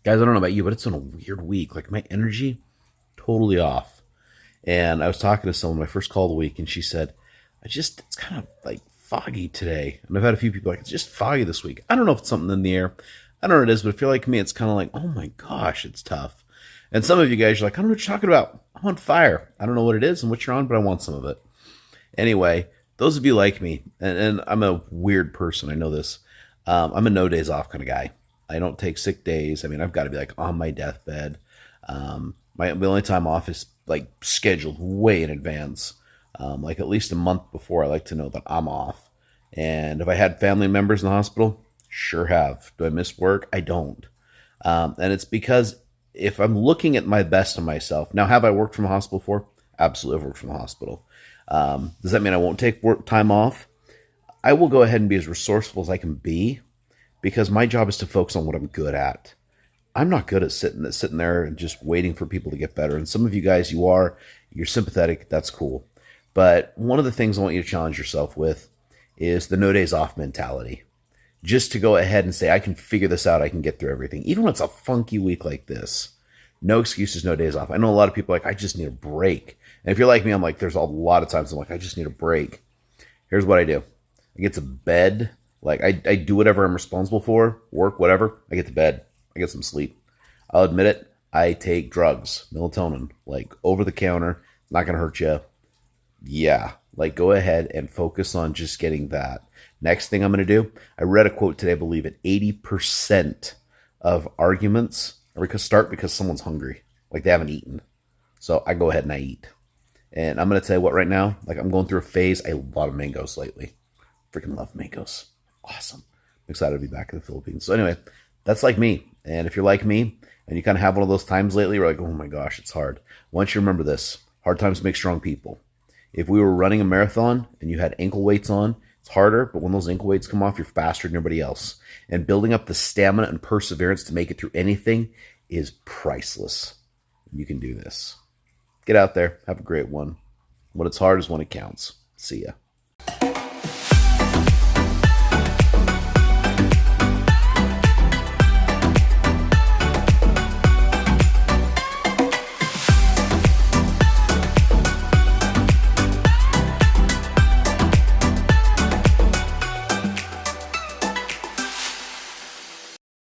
Guys, I don't know about you, but it's been a weird week. Like, my energy, totally off. And I was talking to someone, my first call of the week, and she said, it's kind of like foggy today. And I've had a few people like, it's just foggy this week. I don't know if it's something in the air. I don't know what it is, but if you're like me, it's kind of like, oh my gosh, it's tough. And some of you guys are like, I don't know what you're talking about. I'm on fire. I don't know what it is and what you're on, but I want some of it. Anyway, those of you like me, and I'm a weird person, I know this. I'm a no days off kind of guy. I don't take sick days. I mean, I've got to be like on my deathbed. The only time off is like scheduled way in advance, like at least a month before. I like to know that I'm off. And if I had family members in the hospital, sure have. Do I miss work? I don't. And it's because if I'm looking at my best of myself, now have I worked from a hospital before? Absolutely, I've worked from a hospital. Does that mean I won't take work time off? I will go ahead and be as resourceful as I can be because my job is to focus on what I'm good at. I'm not good at sitting there and just waiting for people to get better. And some of you guys, you're sympathetic. That's cool. But one of the things I want you to challenge yourself with is the no days off mentality. Just to go ahead and say, I can figure this out. I can get through everything. Even when it's a funky week like this, no excuses, no days off. I know a lot of people are like, I just need a break. And if you're like me, I'm like, there's a lot of times I'm like, I just need a break. Here's what I do. I get to bed. Like I do whatever I'm responsible for, work, whatever. I get to bed. I get some sleep. I'll admit it. I take drugs, melatonin, like over the counter. Not going to hurt you. Yeah. Like go ahead and focus on just getting that. Next thing I'm going to do, I read a quote today, I believe it, 80% of arguments start because someone's hungry. Like they haven't eaten. So I go ahead and I eat. And I'm going to tell you what right now, like I'm going through a phase. I love a lot of mangoes lately. Freaking love mangoes. Awesome. I'm excited to be back in the Philippines. So anyway, that's like me. And if you're like me and you kind of have one of those times lately where you're like, oh my gosh, it's hard. I want you to remember this. Hard times make strong people. If we were running a marathon and you had ankle weights on, it's harder, but when those ankle weights come off, you're faster than everybody else. And building up the stamina and perseverance to make it through anything is priceless. You can do this. Get out there. Have a great one. When it's hard is when it counts. See ya.